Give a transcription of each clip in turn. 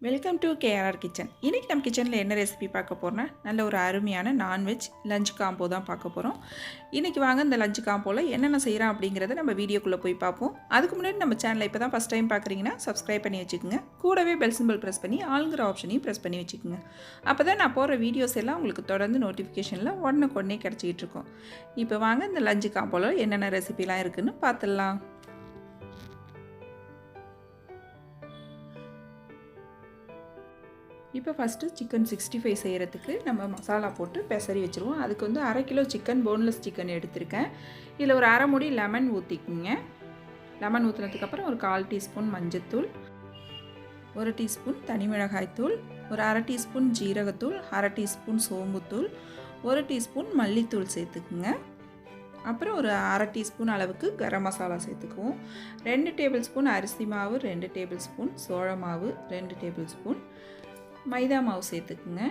Welcome to KRR kitchen. இன்றைக்கி நம்ம கிச்சனில் என்ன ரெசிபி பார்க்க போகிறோன்னா, நல்ல ஒரு அருமையான நான்வெஜ் லஞ்ச் காம்போ தான் பார்க்க போகிறோம். இன்றைக்கி வாங்க இந்த லஞ்ச் காம்போவில் என்னென்ன செய்கிறோம் அப்படிங்கிறத நம்ம வீடியோக்குள்ளே போய் பார்ப்போம். அதுக்கு முன்னாடி நம்ம சேனலை இப்போ தான் ஃபஸ்ட் டைம் பார்க்குறீங்கன்னா சப்ஸ்கிரைப் பண்ணி வச்சுக்கோங்க. கூடவே பெல் சிம்பிள் ப்ரெஸ் பண்ணி ஆளுங்கிற ஆப்ஷனையும் ப்ரெஸ் பண்ணி வச்சுக்கோங்க. அப்போ தான் நான் போடுற வீடியோஸ் எல்லாம் உங்களுக்கு தொடர்ந்து நோட்டிஃபிகேஷனில் உடனே கிடச்சிக்கிட்டு இருக்கும். இப்போ வாங்க இந்த லஞ்ச் காம்போவில் என்னென்ன ரெசிபிலாம் இருக்குதுன்னு பார்த்துடலாம். இப்போ ஃபஸ்ட்டு சிக்கன் 65 செய்கிறதுக்கு நம்ம மசாலா போட்டு பெசரி வச்சுருவோம். அதுக்கு வந்து 1/2 கிலோ சிக்கன் போன்லெஸ் சிக்கன் எடுத்திருக்கேன். இதில் ஒரு 1/2 மூடி லெமன் ஊற்றிக்குங்க. லெமன் ஊற்றினதுக்கப்புறம் ஒரு 1/4 டீஸ்பூன் மஞ்சத்தூள், 1 டீஸ்பூன் தனி மிளகாய்த்தூள், ஒரு 1/2 டீஸ்பூன் ஜீரகத்தூள், 1/2 டீஸ்பூன் சோம்புத்தூள், 1 டீஸ்பூன் மல்லித்தூள் சேர்த்துக்குங்க. அப்புறம் ஒரு 1/2 டீஸ்பூன் அளவுக்கு கரம் மசாலா சேர்த்துக்குவோம். 2 டேபிள் ஸ்பூன் அரிசி மாவு, 2 டேபிள் ஸ்பூன் சோள மாவு, 2 டேபிள் ஸ்பூன் மைதா மாவு சேர்த்துக்குங்க.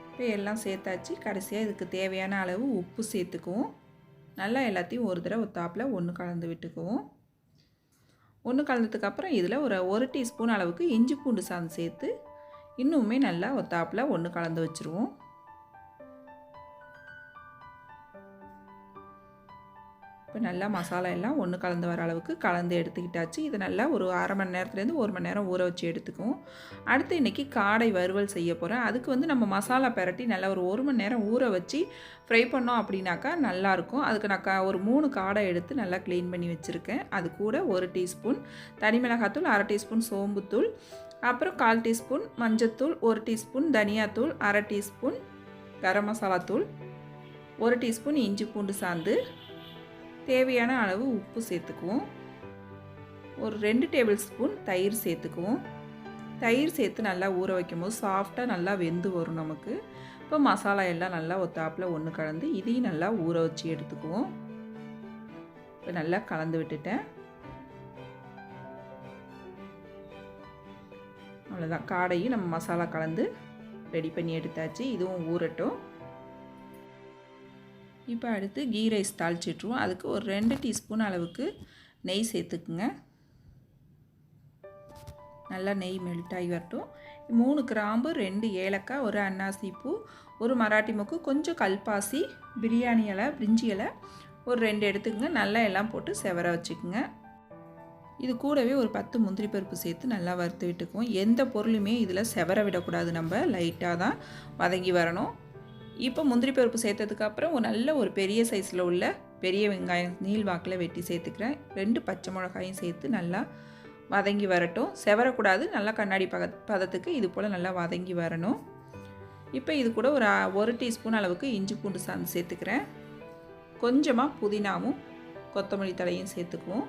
இப்போ எல்லாம் சேர்த்தாச்சு. கடைசியாக இதுக்கு தேவையான அளவு உப்பு சேர்த்துக்குவோம். நல்லா எல்லாத்தையும் ஒரு தடவை ஒத்தாப்பில் ஒன்று கலந்து விட்டுக்குவோம். ஒன்று கலந்ததுக்கப்புறம் இதில் ஒரு 1 டீஸ்பூன் அளவுக்கு இஞ்சி பூண்டு சாந்து சேர்த்து இன்னுமே நல்லா ஒத்தாப்பில் ஒன்று கலந்து வச்சுருவோம். இப்போ நல்லா மசாலா எல்லாம் ஒன்று கலந்து வர அளவுக்கு கலந்து எடுத்துக்கிட்டாச்சு. இது நல்லா ஒரு 1/2 மணி நேரத்துலேருந்து 1 மணி நேரம் ஊற வச்சு எடுத்துக்குவோம். அடுத்து இன்றைக்கி காடை வறுவல் செய்ய போகிறேன். அதுக்கு வந்து நம்ம மசாலா பெரட்டி நல்லா ஒரு 1 மணி நேரம் ஊற வச்சு ஃப்ரை பண்ணோம் அப்படின்னாக்கா நல்லாயிருக்கும். அதுக்கு நான் ஒரு 3 காடை எடுத்து நல்லா க்ளீன் பண்ணி வச்சுருக்கேன். அது கூட 1 டீஸ்பூன் தனி மிளகாத்தூள், 1/2 டீஸ்பூன் சோம்புத்தூள், அப்புறம் 1/4 டீஸ்பூன் மஞ்சத்தூள், 1 டீஸ்பூன் தனியாத்தூள், 1/2 டீஸ்பூன் கரம் மசாலா தூள், 1 டீஸ்பூன் இஞ்சி பூண்டு சாந்து, தேவையான அளவு உப்பு சேர்த்துக்குவோம். ஒரு 2 டேபிள் ஸ்பூன் தயிர் சேர்த்துக்குவோம். தயிர் சேர்த்து நல்லா ஊற வைக்கும் போது சாஃப்டாக நல்லா வெந்து வரும் நமக்கு. இப்போ மசாலா எல்லாம் நல்லா ஒத்தாப்பில் ஒன்று கலந்து இதையும் நல்லா ஊற வச்சு எடுத்துக்குவோம். இப்போ நல்லா கலந்து விட்டுட்டேன். அவ்வளோதான், காடையும் நம்ம மசாலா கலந்து ரெடி பண்ணி எடுத்தாச்சு. இதுவும் ஊறட்டும். இப்போ அடுத்து கீ ரைஸ் தாளிச்சிட்ருவோம். அதுக்கு ஒரு 2 டீஸ்பூன் அளவுக்கு நெய் சேர்த்துக்குங்க. நல்லா நெய் மெல்ட் ஆகி வரட்டும். 3 கிராம்பு, 2 ஏலக்காய், 1 அன்னாசி பூ, 1 மராட்டி மொக்கு, கொஞ்சம் கல்பாசி, பிரியாணி இலை, பிரிஞ்சி இலை ஒரு 2 எடுத்துக்கங்க. நல்லா எல்லாம் போட்டு செவர வச்சுக்குங்க. இது கூடவே ஒரு 10 முந்திரி பருப்பு சேர்த்து நல்லா வறுத்து விட்டுக்குவோம். எந்த பொருளுமே இதில் செவர விடக்கூடாது, நம்ம லைட்டாக தான் வதங்கி வரணும். இப்போ முந்திரி பருப்பு சேர்த்ததுக்கப்புறம் நல்ல ஒரு பெரிய சைஸில் உள்ள பெரிய வெங்காயம் நீள் வாக்கில் வெட்டி சேர்த்துக்கிறேன். 2 பச்சை மிளகாயும் சேர்த்து நல்லா வதங்கி வரட்டும். செவரக்கூடாது, நல்லா கண்ணாடி பதத்துக்கு இது போல் நல்லா வதங்கி வரணும். இப்போ இது கூட ஒரு 1 டீஸ்பூன் அளவுக்கு இஞ்சி பூண்டு சாந்து சேர்த்துக்கிறேன். கொஞ்சமாக புதினாவும் கொத்தமல்லி தலையும் சேர்த்துக்குவோம்.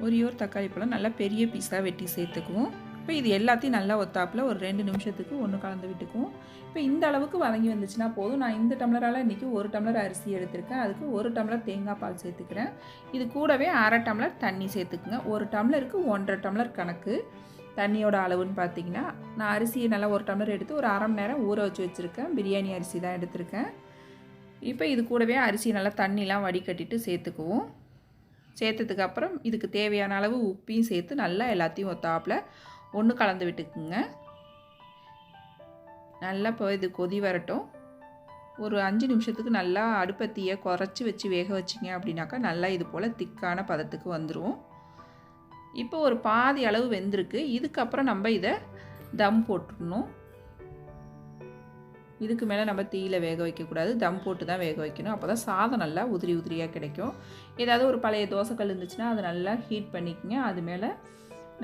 ஒரு தக்காளி பழம் நல்லா பெரிய பீஸாக வெட்டி சேர்த்துக்குவோம். இப்போ இது எல்லாத்தையும் நல்லா ஒத்தாப்பில் ஒரு 2 நிமிஷத்துக்கு ஒன்று கலந்து விட்டுக்குவோம். இப்போ இந்த அளவுக்கு வதங்கி வந்துச்சுன்னா போதும். நான் இந்த டம்ளரால் இன்றைக்கி 1 டம்ளர் அரிசி எடுத்திருக்கேன். அதுக்கு 1 டம்ளர் தேங்காய் பால் சேர்த்துக்கிறேன். இது கூடவே 1/2 டம்ளர் தண்ணி சேர்த்துக்குங்க. 1 டம்ளருக்கு 1.5 டம்ளர் கணக்கு தண்ணியோட அளவுன்னு பார்த்தீங்கன்னா, நான் அரிசியை நல்லா 1 டம்ளர் எடுத்து ஒரு 1/2 மணி நேரம் ஊற வச்சு வச்சுருக்கேன். பிரியாணி அரிசி தான் எடுத்திருக்கேன். இப்போ இது கூடவே அரிசி நல்லா தண்ணிலாம் வடிகட்டிட்டு சேர்த்துக்குவோம். சேர்த்ததுக்கப்புறம் இதுக்கு தேவையான அளவு உப்பையும் சேர்த்து நல்லா எல்லாத்தையும் ஒத்தாப்பில் ஒன்று கலந்து விட்டுக்குங்க. நல்லா இப்போ இது கொதி வரட்டும். ஒரு 5 நிமிஷத்துக்கு நல்லா அடுப்பத்தியை குறைச்சி வச்சு வேக வச்சிங்க அப்படின்னாக்கா நல்லா இது போல் திக்கான பதத்துக்கு வந்துடும். இப்போ ஒரு பாதி அளவு வெந்திருக்கு. இதுக்கப்புறம் நம்ம இதை தம் போட்டுடணும். இதுக்கு மேலே நம்ம தீயில் வேக வைக்கக்கூடாது, தம் போட்டு தான் வேக வைக்கணும். அப்போ தான் சாதம் நல்லா உதிரி உதிரியாக கிடைக்கும். ஏதாவது ஒரு பழைய தோசைக்கல் இருந்துச்சுன்னா அதை நல்லா ஹீட் பண்ணிக்கங்க. அது மேலே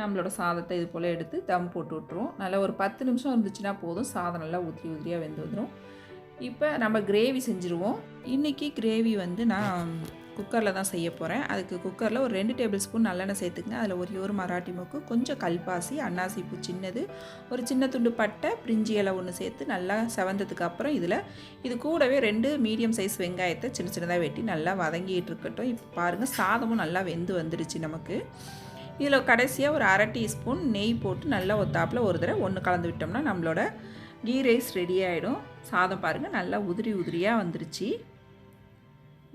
நம்மளோட சாதத்தை இது போல் எடுத்து தம் போட்டு விட்ருவோம். நல்லா ஒரு 10 நிமிஷம் இருந்துச்சுன்னா போதும், சாதம் நல்லா உதிரி உதிரியாக வெந்து வந்துடும். இப்போ நம்ம கிரேவி செஞ்சுருவோம். இன்றைக்கி கிரேவி வந்து நான் குக்கரில் தான் செய்ய போகிறேன். அதுக்கு குக்கரில் ஒரு 2 டேபிள் ஸ்பூன் நல்லெண்ணெய் சேர்த்துக்குங்க. அதில் ஒரு மராட்டி மொக்கு, கொஞ்சம் கல்பாசி, அன்னாசி பூ சின்னது, ஒரு சின்ன துண்டு பட்டை, பிரிஞ்சி இலை ஒன்று சேர்த்து நல்லா செவந்ததுக்கு அப்புறம் இது கூடவே 2 மீடியம் சைஸ் வெங்காயத்தை சின்ன சின்னதாக வெட்டி நல்லா வதங்கிட்டு இருக்கட்டும். இப்போ பாருங்கள், சாதமும் நல்லா வெந்து வந்துடுச்சு நமக்கு. இதில் கடைசியாக ஒரு 1/2 டீஸ்பூன் நெய் போட்டு நல்லா ஒத்தாப்பில் ஒரு தடவை ஒன்று கலந்து விட்டோம்னா நம்மளோட கீ ரைஸ் ரெடி ஆகிடும். சாதம் பாருங்கள் நல்லா உதிரி உதிரியாக வந்துருச்சு.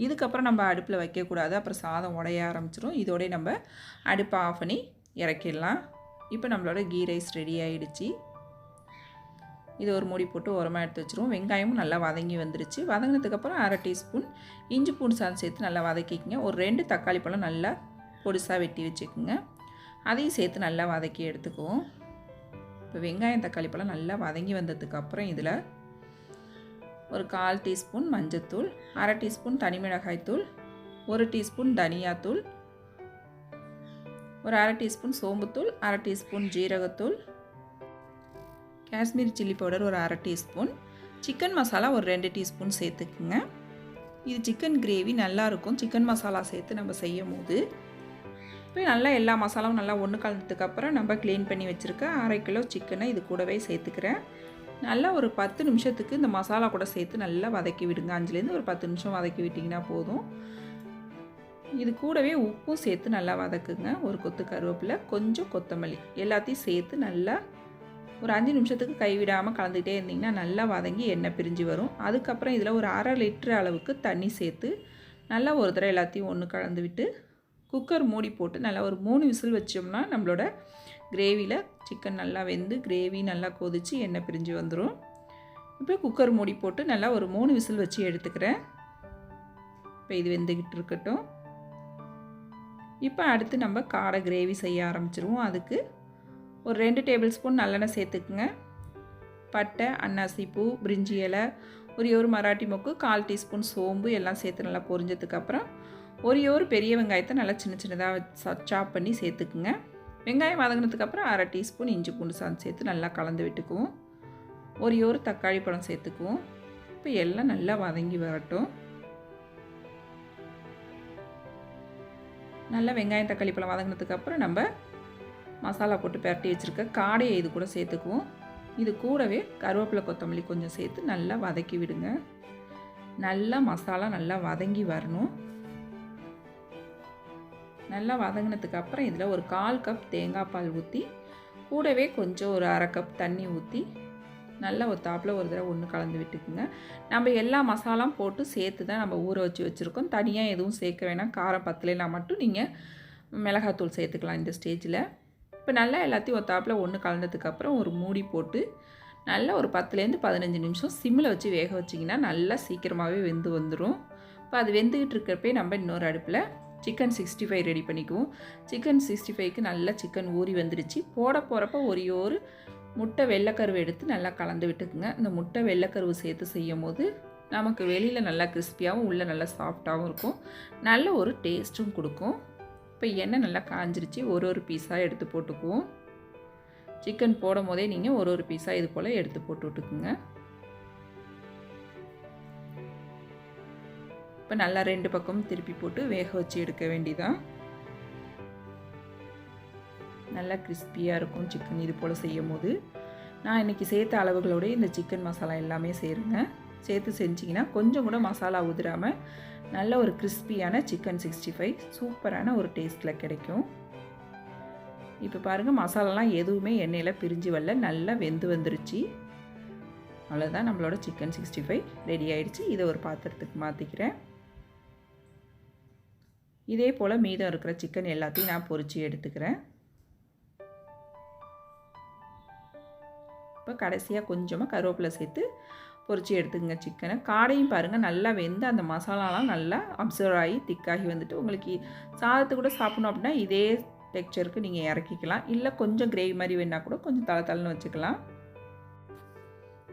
இதுக்கப்புறம் நம்ம அடுப்பில் வைக்கக்கூடாது, அப்புறம் சாதம் உடைய ஆரம்பிச்சிடும். இதோடய நம்ம அடுப்பை ஆஃப் பண்ணி இறக்கிடலாம். இப்போ நம்மளோட கீ ரைஸ் ரெடி ஆகிடுச்சு. இது ஒரு மூடி போட்டு உரமாக எடுத்து வச்சுருவோம். வெங்காயமும் நல்லா வதங்கி வந்துருச்சு. வதங்கினதுக்கப்புறம் 1/2 டீஸ்பூன் இஞ்சி பூண்டு சாதம் சேர்த்து நல்லா வதக்கிக்கங்க. ஒரு 2 தக்காளி பழம் நல்லா பொடிசாக வெட்டி வச்சுக்கோங்க. அதையும் சேர்த்து நல்லா வதக்கி எடுத்துக்குவோம். இப்போ வெங்காயம் தக்காளி பழம் நல்லா வதங்கி வந்ததுக்கப்புறம் இதில் ஒரு 1/4 டீஸ்பூன் மஞ்சத்தூள், 1/2 டீஸ்பூன் தனி மிளகாய்த்தூள், 1 டீஸ்பூன் தனியாத்தூள், ஒரு 1/2 டீஸ்பூன் சோம்புத்தூள், 1/2 டீஸ்பூன் ஜீரகத்தூள், காஷ்மீரி சில்லி பவுடர் ஒரு 1/2 டீஸ்பூன், சிக்கன் மசாலா ஒரு 2 டீஸ்பூன் சேர்த்துக்குங்க. இது சிக்கன் கிரேவி நல்லாயிருக்கும் சிக்கன் மசாலா சேர்த்து நம்ம செய்யும் போது. இப்போ நல்லா எல்லா மசாலாவும் நல்லா ஒன்று கலந்ததுக்கப்புறம் நம்ம க்ளீன் பண்ணி வச்சுருக்க 1/2 கிலோ சிக்கனை இது கூடவே சேர்த்துக்கிறேன். நல்லா ஒரு 10 நிமிஷத்துக்கு இந்த மசாலா கூட சேர்த்து நல்லா வதக்கி விடுங்க. 5லேருந்து ஒரு 10 நிமிஷம் வதக்கி விட்டிங்கன்னா போதும். இது கூடவே உப்பும் சேர்த்து நல்லா வதக்குங்க. ஒரு கொத்து கருவேப்பிலை, கொஞ்சம் கொத்தமல்லி எல்லாத்தையும் சேர்த்து நல்லா ஒரு 5 நிமிஷத்துக்கு கைவிடாமல் கலந்துக்கிட்டே இருந்திங்கன்னா நல்லா வதங்கி எண்ணெய் பிரிஞ்சு வரும். அதுக்கப்புறம் இதில் ஒரு 1/2 லிட்டர் அளவுக்கு தண்ணி சேர்த்து நல்லா ஒரு தடவை எல்லாத்தையும் ஒன்று கலந்து விட்டு குக்கர் மூடி போட்டு நல்லா ஒரு 3 விசில் வச்சோம்னா நம்மளோட கிரேவியில் சிக்கன் நல்லா வெந்து கிரேவி நல்லா கொதித்து எண்ணெய் பிரிஞ்சு வந்துடும். இப்போ குக்கர் மூடி போட்டு நல்லா ஒரு 3 விசில் வச்சு எடுத்துக்கிறேன். இப்போ இது வெந்துக்கிட்டு இருக்கட்டும். இப்போ அடுத்து நம்ம காடை கிரேவி செய்ய ஆரம்பிச்சிருவோம். அதுக்கு ஒரு 2 டேபிள் ஸ்பூன் நல்லெண்ணெய் சேர்த்துக்குங்க. பட்டை, அன்னாசி பூ, பிரிஞ்சி இலை, ஒரு மராட்டி மொக்கு, 1/4 டீஸ்பூன் சோம்பு எல்லாம் சேர்த்து நல்லா பொரிஞ்சதுக்கப்புறம் ஒரு பெரிய வெங்காயத்தை நல்லா சின்ன சின்னதாக சாப் பண்ணி சேர்த்துக்குங்க. வெங்காயம் வதங்கினதுக்கப்புறம் 1/2 டீஸ்பூன் இஞ்சி பூண்டு சாதம் சேர்த்து நல்லா கலந்து விட்டுக்குவோம். ஒரு தக்காளி பழம் சேர்த்துக்குவோம். இப்போ எல்லாம் நல்லா வதங்கி வரட்டும். நல்லா வெங்காயம் தக்காளி பழம் வதங்கினதுக்கப்புறம் நம்ம மசாலா போட்டு பரட்டி வச்சுருக்க காடையை இது கூட சேர்த்துக்குவோம். இது கூடவே கருவேப்பிலை கொத்தமல்லி கொஞ்சம் சேர்த்து நல்லா வதக்கி விடுங்க. நல்லா மசாலா நல்லா வதங்கி வரணும். நல்லா வதங்கினதுக்கப்புறம் இதில் ஒரு 1/4 கப் தேங்காய் பால் ஊற்றி கூடவே கொஞ்சம் ஒரு 1/2 கப் தண்ணி ஊற்றி நல்லா ஒரு தாப்பில் ஒரு தடவை ஒன்று கலந்து விட்டுக்குங்க. நம்ம எல்லா மசாலாம் போட்டு சேர்த்து தான் நம்ம ஊற வச்சு வச்சுருக்கோம். தனியாக எதுவும் சேர்க்க வேணாம். காரம் பத்தலைனா மட்டும் நீங்கள் மிளகாத்தூள் சேர்த்துக்கலாம் இந்த ஸ்டேஜில். இப்போ நல்லா எல்லாத்தையும் ஒரு தாப்பில் ஒன்று கலந்ததுக்கப்புறம் ஒரு மூடி போட்டு நல்லா ஒரு 10லேருந்து 15 நிமிஷம் சிம்மில் வச்சு வேக வச்சிங்கன்னா நல்லா சீக்கிரமாகவே வெந்து வந்துடும். இப்போ அது வெந்துக்கிட்டு இருக்கிறப்பே நம்ம இன்னொரு அடுப்பில் சிக்கன் 65 ரெடி பண்ணிக்குவோம். சிக்கன் 65க்கு நல்லா சிக்கன் ஊறி வந்துடுச்சு. போட போகிறப்ப ஒரு முட்டை வெள்ளைக்கருவு எடுத்து நல்லா கலந்து விட்டுக்குங்க. இந்த முட்டை வெள்ளைக்கருவு சேர்த்து செய்யும் போது நமக்கு வெளியில் நல்லா கிறிஸ்பியாகவும் உள்ளே நல்லா சாஃப்டாகவும் இருக்கும். நல்ல ஒரு டேஸ்ட்டும் கொடுக்கும். இப்போ எண்ணெய் நல்லா காஞ்சிருச்சு. ஒரு பீஸாக எடுத்து போட்டுக்குவோம். சிக்கன் போடும் போதே நீங்கள் ஒரு பீஸாக இது போல் எடுத்து போட்டு விட்டுக்குங்க. இப்போ நல்லா 2 பக்கமும் திருப்பி போட்டு வேக வச்சு எடுக்க வேண்டியதான். நல்லா கிறிஸ்பியாக இருக்கும் சிக்கன் இது போல் செய்யும் போது. நான் இன்றைக்கி சேர்த்த அளவுகளோடு இந்த சிக்கன் மசாலா எல்லாமே சேருங்க. சேர்த்து செஞ்சிங்கன்னா கொஞ்சம் கூட மசாலா உதிராமல் நல்ல ஒரு கிறிஸ்பியான சிக்கன் 65 சூப்பரான ஒரு டேஸ்ட்டில் கிடைக்கும். இப்போ பாருங்கள் மசாலாலாம் எதுவுமே எண்ணெயில் பிரிஞ்சு வரல, நல்லா வெந்து வந்துருச்சு. அவ்வளோதான், நம்மளோட சிக்கன் 65 ரெடி ஆகிடுச்சு. இதை ஒரு பாத்திரத்துக்கு மாற்றிக்கிறேன். இதே போல் மீதம் இருக்கிற சிக்கன் எல்லாத்தையும் நான் பொரித்து எடுத்துக்கிறேன். இப்போ கடைசியாக கொஞ்சமாக கருவேப்பிலை சேர்த்து பொரித்து எடுத்துக்கங்க சிக்கனை. காடையும் பாருங்கள் நல்லா வெந்து அந்த மசாலாலாம் நல்லா அப்சர்வ் ஆகி திக்காகி வந்துட்டு உங்களுக்கு சாதத்தை கூட சாப்பிடணும் அப்படின்னா இதே டெக்ஸ்சருக்கு நீங்கள் இறக்கிக்கலாம். இல்லை கொஞ்சம் கிரேவி மாதிரி வேணால் கூட கொஞ்சம் தளன்னு வச்சுக்கலாம்.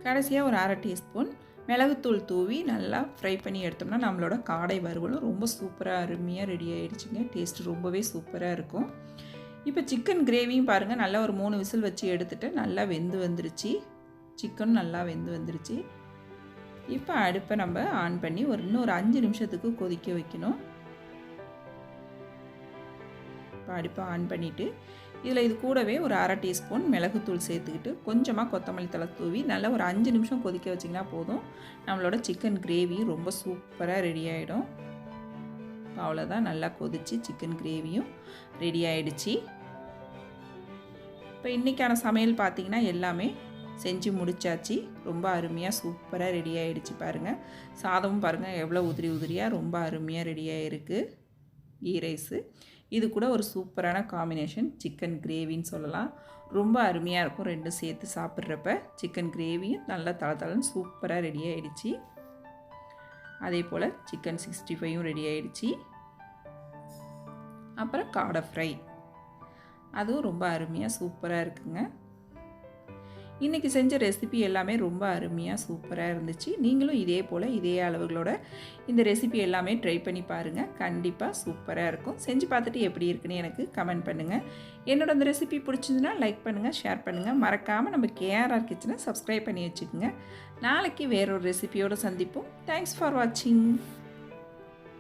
கடைசியாக ஒரு 1/2 டீஸ்பூன் மிளகுத்தூள் தூவி நல்லா ஃப்ரை பண்ணி எடுத்தோம்னா நம்மளோட காடை வறுவலும் ரொம்ப சூப்பராக அருமையாக ரெடி ஆகிடுச்சிங்க. டேஸ்ட்டு ரொம்பவே சூப்பராக இருக்கும். இப்போ சிக்கன் கிரேவியும் பாருங்கள் நல்லா ஒரு 3 விசில் வச்சு எடுத்துகிட்டு நல்லா வெந்து வந்துருச்சு. சிக்கனும் நல்லா வெந்து வந்துருச்சு. இப்போ அடுப்பை நம்ம ஆன் பண்ணி இன்னொரு 5 நிமிஷத்துக்கு கொதிக்க வைக்கணும். இப்போ அடுப்பை ஆன் பண்ணிவிட்டு இதில் இது கூடவே ஒரு 1/2 டீஸ்பூன் மிளகுத்தூள் சேர்த்துக்கிட்டு கொஞ்சமாக கொத்தமல்லி தழை தூவி நல்லா ஒரு 5 நிமிஷம் கொதிக்க வச்சிங்கன்னா போதும். நம்மளோட சிக்கன் கிரேவி ரொம்ப சூப்பராக ரெடி ஆகிடும். அவ்வளோதான், நல்லா கொதிச்சு சிக்கன் கிரேவியும் ரெடி ஆகிடுச்சு. இப்போ இன்றைக்கான சமையல் பார்த்திங்கன்னா எல்லாமே செஞ்சு முடிச்சாச்சு. ரொம்ப அருமையாக சூப்பராக ரெடி ஆகிடுச்சு. பாருங்கள் சாதமும் பாருங்கள் எவ்வளோ உதிரியாக ரொம்ப அருமையாக ரெடி ஆகிருக்கு கீ ரைஸு. இது கூட ஒரு சூப்பரான காம்பினேஷன் சிக்கன் கிரேவின்னு சொல்லலாம். ரொம்ப அருமையாக இருக்கும் ரெண்டும் சேர்த்து சாப்பிட்றப்ப. சிக்கன் கிரேவியும் நல்லா தளதளன்னு சூப்பராக ரெடி ஆகிடுச்சு. அதே போல் சிக்கன் 65யும் ரெடி ஆகிடுச்சு. அப்புறம் காடை ஃப்ரை, அதுவும் ரொம்ப அருமையாக சூப்பராக இருக்குங்க. இன்றைக்கி செஞ்ச ரெசிபி எல்லாமே ரொம்ப அருமையாக சூப்பராக இருந்துச்சு. நீங்களும் இதே போல் இதே அளவுகளோட இந்த ரெசிபி எல்லாமே ட்ரை பண்ணி பாருங்கள். கண்டிப்பாக சூப்பராக இருக்கும். செஞ்சு பார்த்துட்டு எப்படி இருக்குன்னு எனக்கு கமெண்ட் பண்ணுங்கள். என்னோட இந்த ரெசிபி பிடிச்சிருந்துன்னா லைக் பண்ணுங்கள், ஷேர் பண்ணுங்கள். மறக்காமல் நம்ம கேஆர்ஆர் கிச்சனை சப்ஸ்கிரைப் பண்ணி வச்சுக்கோங்க. நாளைக்கு வேறொரு ரெசிபியோடு சந்திப்போம். தேங்க்ஸ் ஃபார் வாட்சிங்.